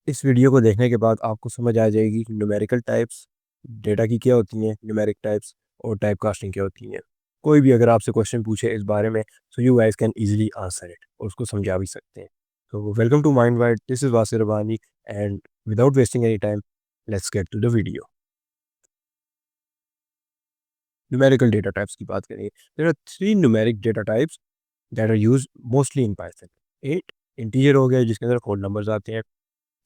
इस वीडियो को देखने के बाद आपको समझ आ जाएगी कि न्यूमेरिकल टाइप्स डेटा की क्या होती हैं, न्यूमेरिक टाइप्स और टाइप कास्टिंग क्या होती हैं। कोई भी अगर आपसे क्वेश्चन पूछे इस बारे में, so you guys can easily answer it और उसको समझा भी सकते हैं। तो welcome to Mind Wide, this is Wasir Rabbani and without wasting any time, let's get to the video. Numerical data types की बात करेंगे। There are three numeric data types that are used mostly in Python. At integer हो गया जिसके अंदर whole numbers आते हैं।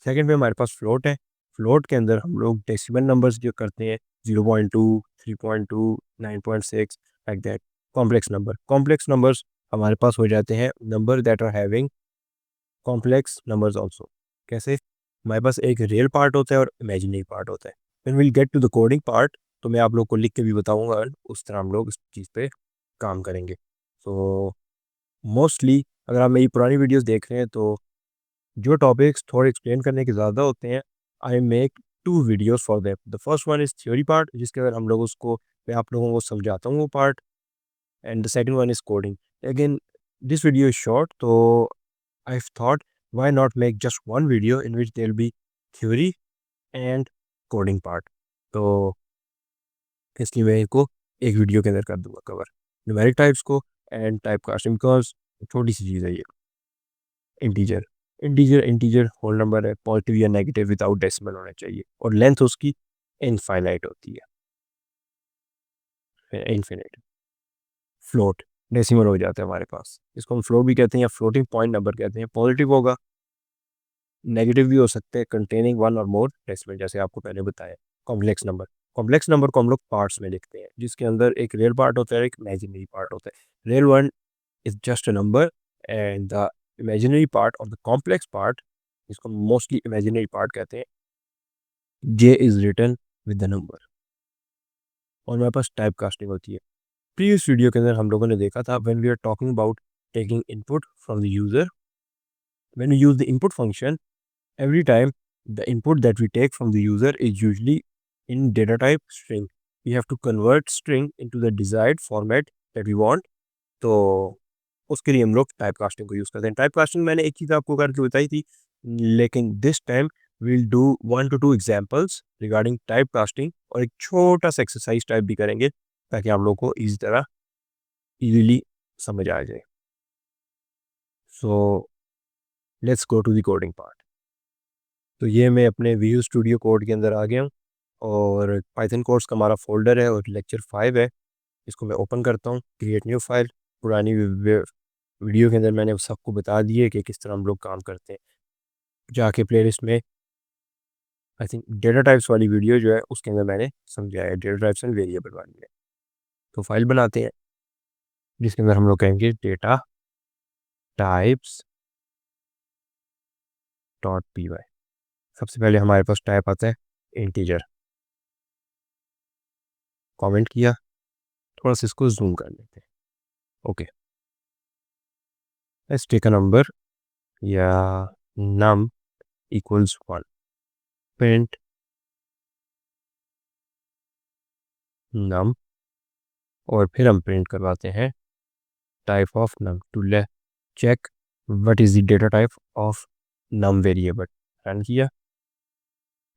Second में हमारे पास फ्लोट है। फ्लोट के अंदर हम लोग डेसिमल नंबर्स जो करते हैं, 0.2, 3.2, 9.6, लाइक दैट। कॉम्प्लेक्स नंबर्स हमारे पास हो जाते हैं number that are having complex numbers also. कैसे? हमारे पास एक रियल पार्ट होता है और इमेजिनरी पार्ट होता है। When will get to the coding part, तो मैं आप लोग को लिख के भी बताऊंगा, उस तरह हम लोग इस चीज़ पे काम करेंगे। तो मोस्टली अगर आप मेरी पुरानी वीडियोस देख रहे हैं तो जो टॉपिक्स थोड़े एक्सप्लेन करने के ज़्यादा होते हैं, I make two videos for that. The first one is theory part, जिसके अंदर हम लोग उसको, मैं आप लोगों को समझाता हूँ वो part, and the second one is coding. Again this video is short, तो I thought why not make just one video in which there be theory and coding part. तो इसलिए मैं इसको एक वीडियो के अंदर कर दूंगा कवर, न्यूमेरिक टाइप्स को एंड टाइप कास्टिंग, बिकॉज छोटी सी चीज़ है ये। Integer integer integer whole number है, पॉजिटिव या नेगेटिव विदाउट डेसिमल होना चाहिए, और लेंथ उसकी इनफाइनाइट होती है, इनफिनिट। फ्लोट डेसिमल हो जाता है हमारे पास, इसको हम फ्लोट भी कहते हैं या फ्लोटिंग पॉइंट नंबर कहते हैं। पॉजिटिव होगा, नेगेटिव भी हो सकते हैं, कंटेनिंग वन और मोर डेसिमल, जैसे आपको पहले बताया। कॉम्प्लेक्स नंबर को हम लोग पार्ट्स में लिखते हैं, जिसके अंदर एक रियल पार्ट होता है, एक इमेजिनरी पार्ट होता है। Real one is just a number, and the imaginary part or the complex part, इसको मोस्टली imaginary part कहते हैं, j is written with the number। और हमारे पास टाइप कास्टिंग होती है। प्रीवियस वीडियो के अंदर हम लोगों ने देखा था, when we are talking about taking input from the user, when we use the input function, every time the input that we take from the user is usually in data type string, we have to convert string into the desired format that we want। तो उसके लिए हम लोग type casting को use करते हैं। Type casting मैंने एक चीज़ आपको करके बताई थी, लेकिन this time will do 1 to 2 examples regarding type casting, और एक छोटा सा एक्सरसाइज टाइप भी करेंगे ताकि आप लोगों को इसी तरह इजीली समझ आ जाए। So let's go to the coding part. तो ये मैं अपने विजुअल स्टूडियो कोड के अंदर आ गया हूँ, और पाइथन कोर्स का हमारा फोल्डर है और लेक्चर 5 है। इसको मैं ओपन करता हूँ, क्रिएट न्यू फाइल। पुरानी वीडियो के अंदर मैंने सबको बता दिए कि किस तरह हम लोग काम करते हैं। जाके प्लेलिस्ट में आई थिंक डेटा टाइप्स वाली वीडियो जो है उसके अंदर मैंने समझाया है, डेटा टाइप्स एंड वेरिएबल वाली है। तो फाइल बनाते हैं जिसके अंदर हम लोग कहेंगे data types dot P Y. सबसे पहले हमारे पास टाइप आता है इंटीजर। कमेंट किया, थोड़ा सा इसको जूम कर लेते हैं। Okay, let's take a number या नम इक्वल्स 1, प्रिंट नम, और फिर हम प्रिंट करवाते हैं type of num to let check what is the data type of num variable. Run किया,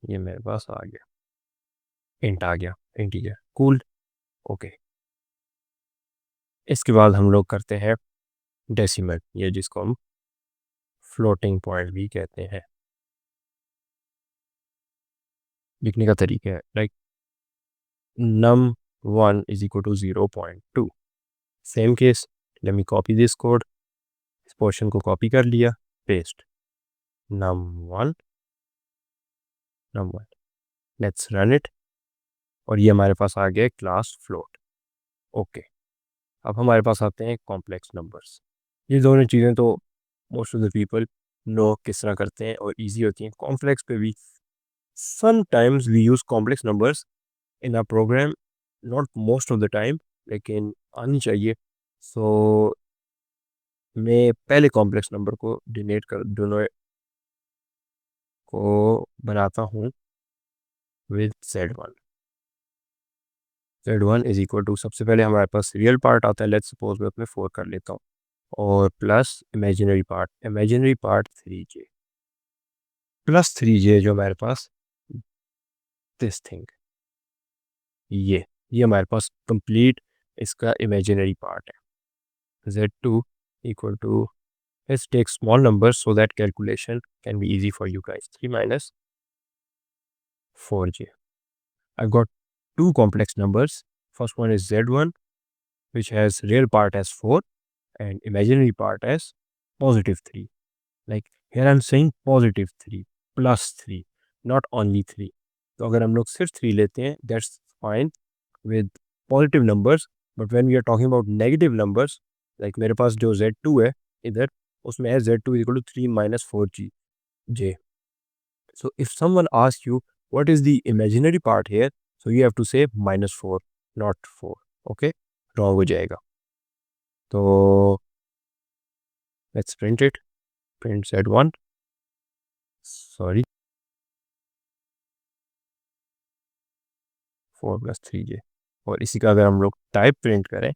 ये मेरे पास आ गया, इंट आ गया, इंटीजर। कूल। ओके, इसके बाद हम लोग करते हैं डेसिमल, ये जिसको हम फ्लोटिंग पॉइंट भी कहते हैं। लिखने का तरीका है like num 1 is equal to 0.2। Same case, let me copy this code. इस पोर्शन को कॉपी कर लिया, paste num 1, num 1। Let's run it, और ये हमारे पास आ गया क्लास फ्लोट। ओके, अब हमारे पास आते हैं कॉम्प्लेक्स नंबर्स। ये दोनों चीज़ें तो most of the people know किस तरह करते हैं और इजी होती हैं। कॉम्प्लेक्स पे भी sometimes we use complex numbers in a program, not most of the time, लेकिन आनी चाहिए। सो मैं पहले कॉम्प्लेक्स नंबर को डिनोट कर दोनों को बनाता हूँ with z1। z1 is equal to, सबसे पहले हमारे पास रियल पार्ट आता है, लेट्स सपोज मैं अपने 4 कर लेता हूँ, और plus imaginary part 3j। Plus 3j जो हमारे पास दिस थिंग, ये हमारे पास कंप्लीट इसका इमेजिनरी पार्ट है। z2 equal to, let's take small numbers so that calculation can be easy for you guys. 3 minus 4j. I've got two complex numbers. First one is z1, which has real part as 4 and imaginary part as positive 3. Like here I'm saying positive 3 plus 3, not only 3. तो अगर हम लोग सिर्फ 3 लेते हैं, that's fine with positive numbers. But when we are talking about negative numbers, like मेरे पास जो z2 है इधर, उसमें है z2 equal to 3 minus 4j. So if someone asks you what is the imaginary part here, so you have to say minus 4, not 4. Okay, wrong हो जाएगा. तो let's print it. Print z1. Sorry, 4 plus 3j. और इसी का अगर हम लोग type print करें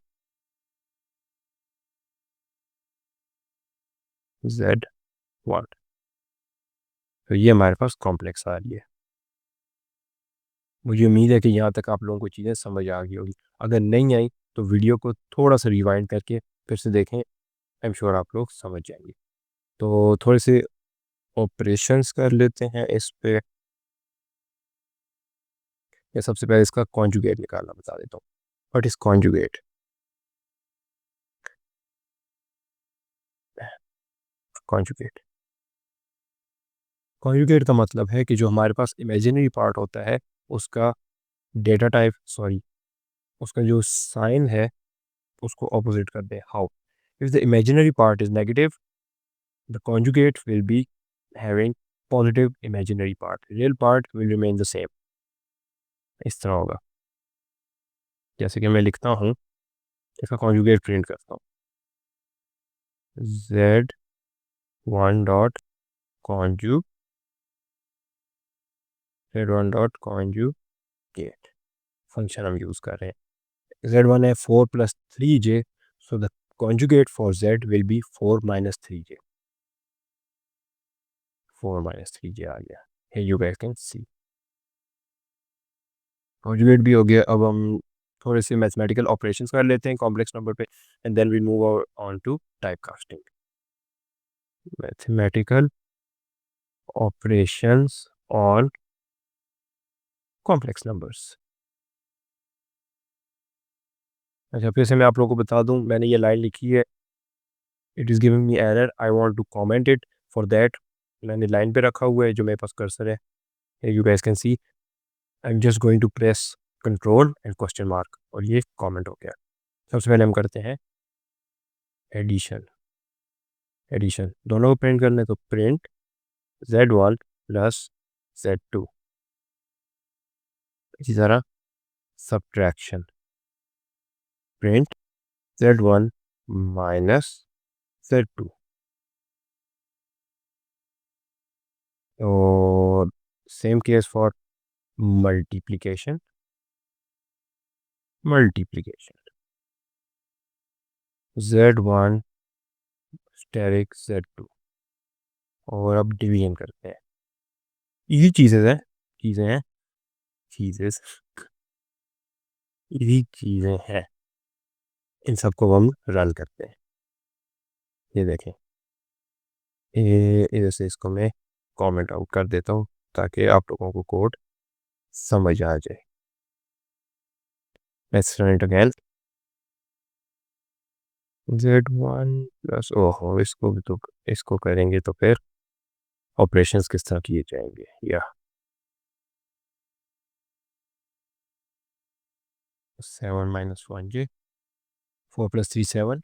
z1, तो ये हमारे पास कॉम्प्लेक्स आ रही है. मुझे उम्मीद है कि यहाँ तक आप लोगों को चीज़ें समझ आ गई होगी. अगर नहीं आई तो वीडियो को थोड़ा सा रिवाइंड करके फिर से देखें, आई एम श्योर आप लोग समझ जाएंगे. तो थोड़े से ऑपरेशंस कर लेते हैं इस पे. या सबसे पहले इसका कॉन्जुगेट निकालना बता देता हूँ. What is conjugate? Conjugate conjugate का मतलब है कि जो हमारे पास इमेजिनरी पार्ट होता है उसका डेटा टाइप, सॉरी, उसका जो साइन है उसको ऑपोजिट कर दें. How? If the imaginary part is negative, the conjugate will be having positive imaginary part. Real part will remain the same. इस तरह होगा. जैसे कि मैं लिखता हूँ, इसका कॉन्जुगेट प्रिंट करता हूँ. z1 dot conjugate, z1 dot conjugate function हम यूज़ कर रहे हैं. z1 है 4 plus 3j, so the conjugate for z will be 4 minus 3j. 4 minus 3j आ गया. Here you guys can see. Conjugate भी हो गया. अब हम थोड़े से मैथमेटिकल ऑपरेशंस कर लेते हैं कॉम्प्लेक्स नंबर पे, and then we move on to type casting. Mathematical operations on complex numbers. अच्छा, फिर से मैं आप लोगों को बता दूं, मैंने ये लाइन लिखी है, it is giving me error, I want to comment it. For that मैंने लाइन पे रखा हुआ है जो मेरे पास कर्सर है. You guys can see, I am just going to press control and question mark और ये कमेंट हो गया. सबसे पहले हम करते हैं एडिशन. एडिशन दोनों को प्रिंट करना है, तो प्रिंट z1 प्लस z2. इसी तरह subtraction, print z1 minus z2. और same case for multiplication. Multiplication z1 asterisk z2. और अब डिवीजन करते हैं. यही चीज़ें हैं यही चीज़ें हैं. इन सबको हम रन करते हैं. ये देखें, इधर से इसको मैं कमेंट आउट कर देता हूँ ताकि आप लोगों को कोड समझ आ जाए. Let's run it again. z1 plus, ओहो, इसको भी तो इसको करेंगे तो फिर ऑपरेशंस किस तरह किए जाएंगे. या 7 माइनस 1j, 4 प्लस 3 7.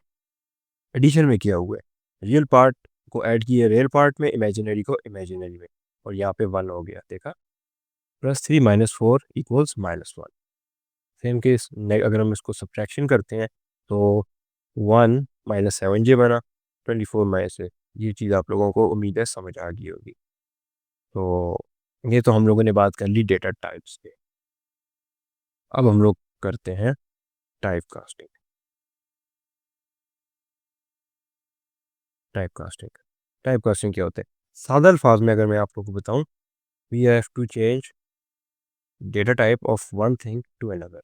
एडिशन में किया हुआ है, रियल पार्ट को ऐड किया रियल पार्ट में, इमेजिनरी को इमेजिनरी में, और यहाँ पे 1 हो गया. देखा, plus 3 minus 4 equals minus 1. Same case अगर हम इसको सब्ट्रैक्शन करते हैं तो 1 माइनस 7j बना, 24 माइनस से. ये चीज़ आप लोगों को उम्मीद है समझ आ गई होगी. तो ये तो हम लोगों ने बात कर ली डेटा टाइप्स पे. अब हम लोग करते हैं टाइप कास्टिंग. टाइप कास्टिंग क्या होता है? सादा अल्फाज में अगर मैं आप लोगों को बताऊं, we have to change data type of one thing to another.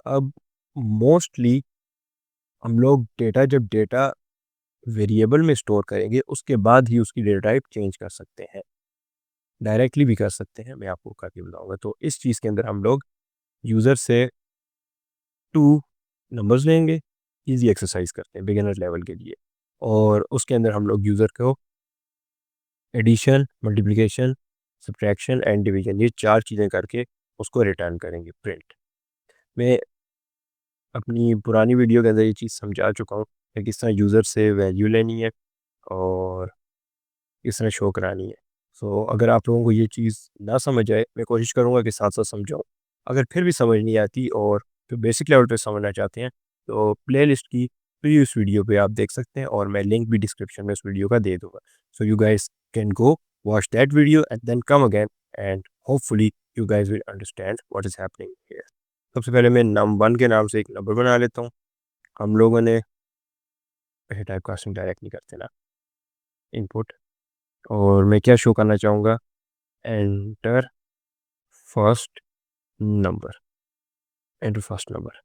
अब मोस्टली हम लोग जब डेटा वेरिएबल में स्टोर करेंगे उसके बाद ही उसकी डेटा टाइप चेंज कर सकते हैं, डायरेक्टली भी कर सकते हैं, मैं आपको करके बताऊंगा। तो इस चीज़ के अंदर हम लोग यूज़र से 2 नंबर्स लेंगे, इजी एक्सरसाइज करते हैं बिगिनर लेवल के लिए, और उसके अंदर हम लोग यूज़र को addition, multiplication, subtraction and division, ये 4 चीज़ें करके उसको रिटर्न करेंगे प्रिंट। मैं अपनी पुरानी वीडियो के अंदर ये चीज़ समझा चुका हूँ कि किस तरह यूज़र से वैल्यू लेनी है और किस तरह शो करानी है। सो अगर आप लोगों को ये चीज़ ना समझ आए, मैं कोशिश करूँगा कि साथ साथ समझाऊँ। अगर फिर भी समझ नहीं आती और फिर बेसिक लेवल पे समझना चाहते हैं, तो प्लेलिस्ट की प्रीवियस वीडियो पे आप देख सकते हैं, और मैं लिंक भी डिस्क्रिप्शन में उस वीडियो का दे दूँगा। So you guys can go watch that video and then come again, and hopefully you guys will understand what is happening here. सबसे पहले मैं num1 के नाम से एक नंबर बना लेता हूँ। हम लोगों ने ऐसे टाइप कास्टिंग डायरेक्ट नहीं करते ना, इनपुट, और मैं क्या शो करना चाहूँगा, enter first number, enter first number.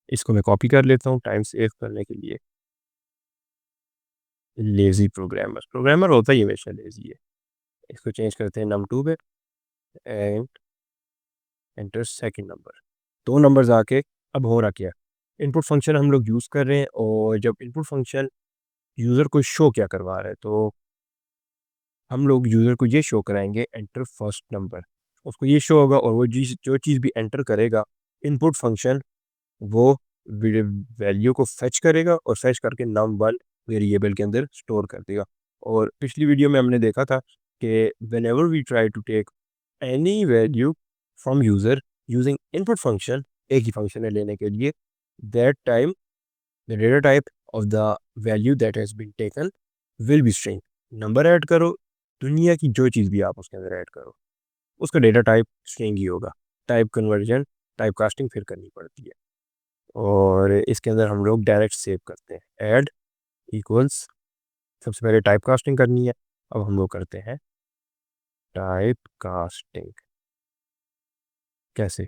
इसको मैं कॉपी कर लेता हूँ टाइम सेव करने के लिए। लेज़ी प्रोग्रामर, प्रोग्रामर होता ही हमेशा लेज़ी है। इसको चेंज करते हैं num2 पे, and enter second number. 2 numbers आके अब हो रहा क्या, इनपुट फंक्शन हम लोग यूज़ कर रहे हैं, और जब इनपुट फंक्शन यूज़र को शो क्या करवा रहा है, तो हम लोग यूज़र को ये शो कराएंगे एंटर फर्स्ट नंबर। उसको ये शो होगा, और वो जो चीज़ भी एंटर करेगा, इनपुट फंक्शन वो वैल्यू को फेच करेगा और फेच करके num1 वेरिएबल के अंदर स्टोर कर देगा। और पिछली वीडियो में हमने देखा था कि whenever we try to take any value from user using input function, एक ही फंक्शन है लेने के लिए, that time the data type of the value that has been taken will be string. Number add करो, दुनिया की जो चीज़ भी आप उसके अंदर ऐड करो, उसका डेटा टाइप स्ट्रिंग ही होगा। टाइप कन्वर्जन, टाइप कास्टिंग फिर करनी पड़ती है, और इसके अंदर हम लोग डायरेक्ट सेव करते हैं। ऐड इक्वल्स, सबसे पहले टाइप कास्टिंग करनी है, अब हम लोग करते हैं टाइप कास्टिंग। कैसे,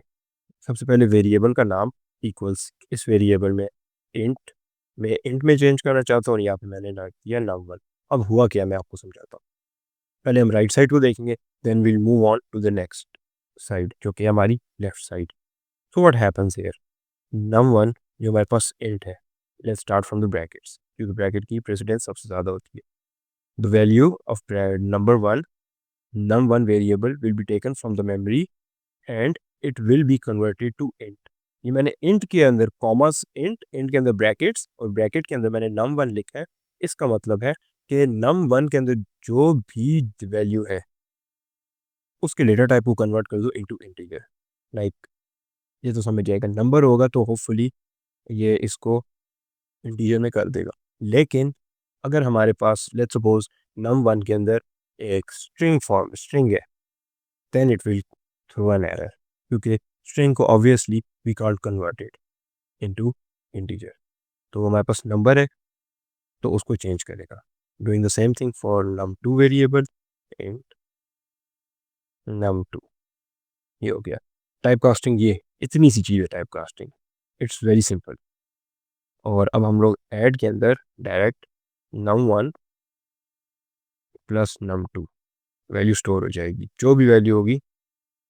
सबसे पहले वेरिएबल का नाम इक्वल्स, इस वेरिएबल में इंट, मैं इंट में चेंज करना चाहता हूँ, यहाँ पे मैंने ना किया num1। अब हुआ क्या, मैं आपको समझाता हूँ। पहले हम राइट साइड को देखेंगे, then will move on to the next side जो कि हमारी left side. So what happens here, num1 जो हमारे पास इंट है, let's start from the brackets, क्योंकि ब्रैकेट की प्रेसिडेंस सबसे ज़्यादा होती है। The value of number 1, num1 variable will be taken from the memory and it will be converted to int. ये मैंने इंट के अंदर कॉमर्स, इंट के अंदर ब्रैकेट्स, और ब्रैकेट के अंदर मैंने num1 लिखा है। इसका मतलब है कि num1 के अंदर जो भी वैल्यू है उसके डेटा टाइप को कन्वर्ट कर दो इनटू इंटीजर। लाइक, ये तो समझ जाएगा, नंबर होगा तो होपफुली ये इसको इंटीजर में कर देगा। लेकिन अगर हमारे पास लेट्स सपोज num1 के अंदर एक स्ट्रिंग है, then it will throw an error, क्योंकि स्ट्रिंग को obviously we can't convert it into integer. तो हमारे पास नंबर है तो उसको चेंज करेगा। Doing the same thing for num2 variable, int num2, ये हो गया। टाइप कास्टिंग, ये इतनी सी चीज़ है type casting, it's very simple. और अब हम लोग ऐड के अंदर direct num1 plus num2 value store हो जाएगी, जो भी वैल्यू होगी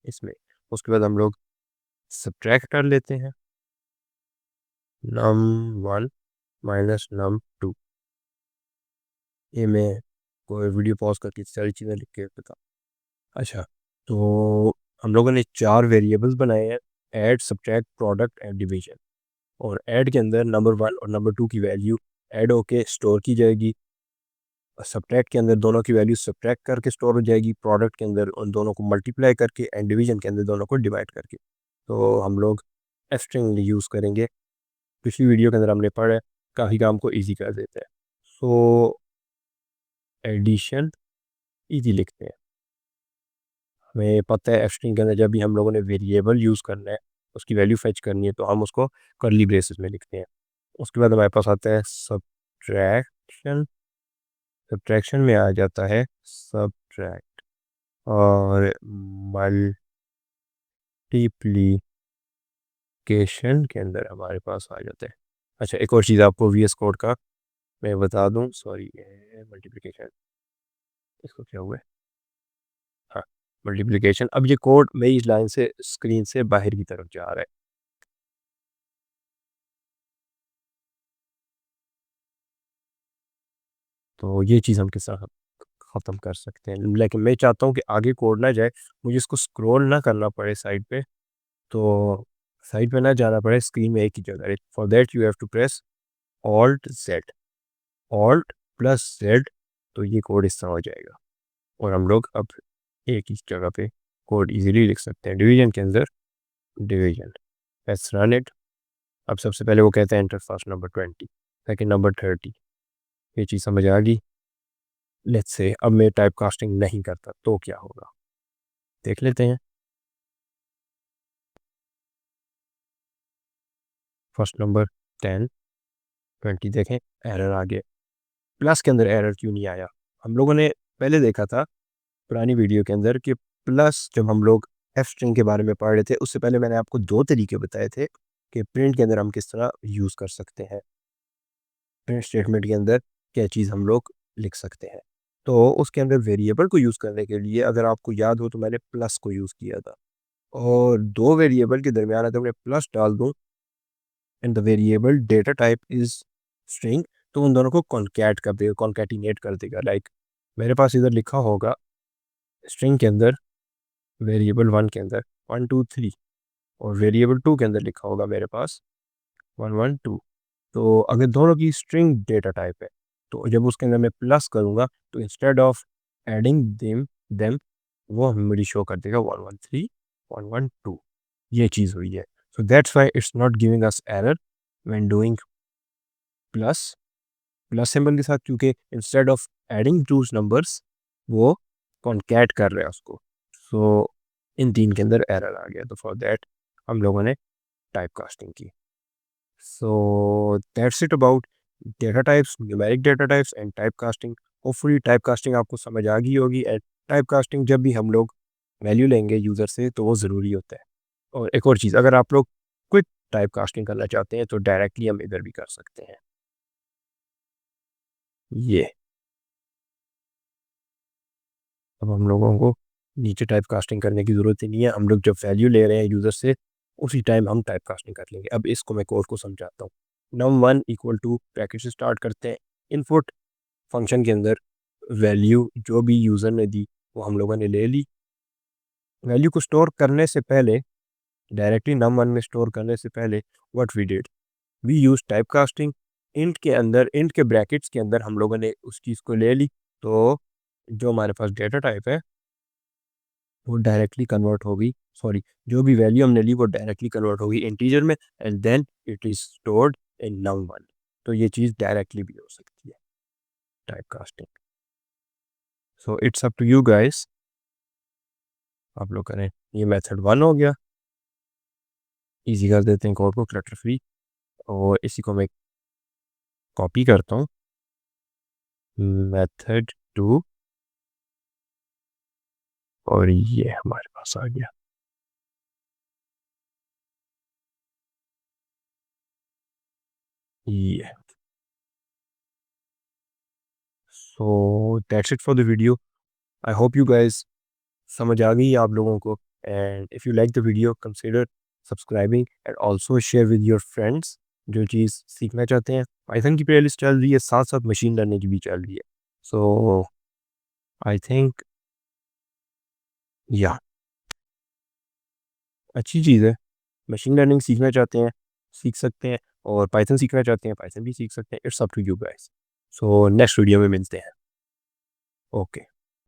इसमें। उसके बाद हम लोग सब्ट्रैक्ट कर लेते हैं num1 माइनस num2। ये मैं कोई वीडियो पॉज करके सारी चीज़ें लिख के बता। अच्छा, तो हम लोगों ने 4 वेरिएबल्स बनाए हैं, add, subtract, product and division. और ऐड के अंदर नंबर 1 और नंबर 2 की वैल्यू ऐड होके स्टोर की जाएगी, सब्ट्रैक्ट के अंदर दोनों की वैल्यू सब्ट्रैक्ट करके स्टोर हो जाएगी, प्रोडक्ट के अंदर उन दोनों को मल्टीप्लाई करके, एंड डिवीजन के अंदर दोनों को डिवाइड करके। तो हम लोग स्ट्रिंग यूज़ करेंगे, पिछली वीडियो के अंदर हमने पढ़ा है, काफ़ी काम को ईजी कर देता है। सो एडिशन ईजी लिखते हैं, हमें पता है स्ट्रिंग के अंदर जब भी हम लोगों ने वेरिएबल यूज़ करना है, उसकी वैल्यू फेच करनी है, तो हम उसको कर्ली ब्रेसेस में लिखते हैं। उसके बाद हमारे पास आता है सब्ट्रैक्शन, सब्ट्रैक्शन में आ जाता है सब्ट्रैक्ट और मल्टीप्लिकेशन के अंदर हमारे पास आ जाते हैं। अच्छा, एक और चीज़ आपको वीएस कोड का मैं बता दूं, सॉरी, मल्टीप्लिकेशन, इसको क्या हुआ है, हाँ, मल्टीप्लिकेशन। अब ये कोड मेरी इस लाइन से स्क्रीन से बाहर की तरफ जा रहा है, तो ये चीज़ हम किस तरह ख़त्म कर सकते हैं। लेकिन मैं चाहता हूँ कि आगे कोड ना जाए, मुझे इसको स्क्रॉल ना करना पड़े साइड पे, तो साइड पे ना जाना पड़े, स्क्रीन में एक ही जगह। For that you have to press alt Z, alt plus Z, तो ये कोड इस तरह हो जाएगा और हम लोग अब एक ही जगह पे कोड इजीली लिख सकते हैं। डिवीजन के अंदर डिवीजन, लेट्स रन इट। अब सबसे पहले वो कहते हैं enter first number 20, second number 30, ये चीज़ समझ आ गई। लेट्स से अब मैं टाइप कास्टिंग नहीं करता तो क्या होगा, देख लेते हैं। फर्स्ट नंबर 10, 20, देखें एरर आ गया। प्लस के अंदर एरर क्यों नहीं आया? हम लोगों ने पहले देखा था पुरानी वीडियो के अंदर कि प्लस, जब हम लोग एफ स्ट्रिंग के बारे में पढ़ रहे थे, उससे पहले मैंने आपको दो तरीके बताए थे कि प्रिंट के अंदर हम किस तरह यूज़ कर सकते हैं, प्रिंट स्टेटमेंट के अंदर क्या चीज़ हम लोग लिख सकते हैं। तो उसके अंदर वेरिएबल को यूज़ करने के लिए, अगर आपको याद हो, तो मैंने प्लस को यूज़ किया था, और दो वेरिएबल के दरमियान अगर मैं प्लस डाल दूँ and the variable data type is string, तो उन दोनों को कॉन्कैट कर देगा, कॉन्कैटिनेट कर देगा। लाइक मेरे पास इधर लिखा होगा स्ट्रिंग के अंदर, वेरिएबल 1 के अंदर 1 2 3, और वेरिएबल 2 के अंदर लिखा होगा मेरे पास 1 1 2। तो अगर दोनों की स्ट्रिंग डेटा टाइप है, तो जब उसके अंदर मैं प्लस करूँगा, तो इंस्टेड ऑफ एडिंग देम वो मेरी शो कर देगा 1 1 3 1 1 2। ये चीज़ हुई है। So that's why it's not giving us error when doing plus, plus symbol के साथ, क्योंकि instead of adding two numbers वो कॉन्कैट कर रहा है उसको। सो इन तीन के अंदर एरर आ गया, तो फॉर दैट हम लोगों ने टाइप कास्टिंग की। So that's it about data types, numeric data types and type casting. Hopefully type casting आपको समझ आ गई होगी। एंड टाइप कास्टिंग जब भी हम लोग वैल्यू लेंगे यूज़र से, तो वो ज़रूरी होता है। और एक और चीज़, अगर आप लोग क्विक टाइप कास्टिंग करना चाहते हैं, तो डायरेक्टली हम इधर भी कर सकते हैं। ये अब हम लोगों को नीचे टाइप कास्टिंग करने की ज़रूरत ही नहीं है। हम लोग जब वैल्यू ले रहे हैं यूज़र से, उसी टाइम हम टाइप कास्टिंग कर लेंगे। अब इसको मैं कोड को समझाता हूँ। num1 इक्वल टू ब्रैकेट से स्टार्ट करते हैं, इनपुट फंक्शन के अंदर वैल्यू जो भी यूज़र ने दी वो हम लोगों ने ले ली। वैल्यू को स्टोर करने से पहले, डायरेक्टली num1 में स्टोर करने से पहले, what we did, we use type casting. Int के अंदर, इंट के ब्रैकेट्स के अंदर हम लोगों ने उस चीज़ को ले ली, तो जो हमारे पास डेटा टाइप है वो डायरेक्टली कन्वर्ट होगी, सॉरी, जो भी वैल्यू हमने ली वो डायरेक्टली कन्वर्ट होगी इंटीजर में, and then it is stored in num1। तो ये चीज़ डायरेक्टली भी हो सकती है, type casting. So it's up to you guys, आप लोग करें। ये मेथड 1 हो गया, इजी कर देते हैं कोड को, क्लटर फ्री। और इसी को मैं कॉपी करता हूँ, मेथड 2, और ये हमारे पास आ गया। ये so that's it for the video. I hope you guys समझ आ गई आप लोगों को। And if you like the video, consider subscribing and also share with your friends जो चीज़ सीखना चाहते हैं। पाइथन की प्लेलिस्ट चल रही है, साथ साथ मशीन लर्निंग की भी चल रही है। सो आई थिंक या अच्छी चीज़ है। मशीन लर्निंग सीखना चाहते हैं, सीख सकते हैं, और पाइथन सीखना चाहते हैं, पाइथन भी सीख सकते हैं। It's up to you guys. So next video में मिलते हैं। ओके।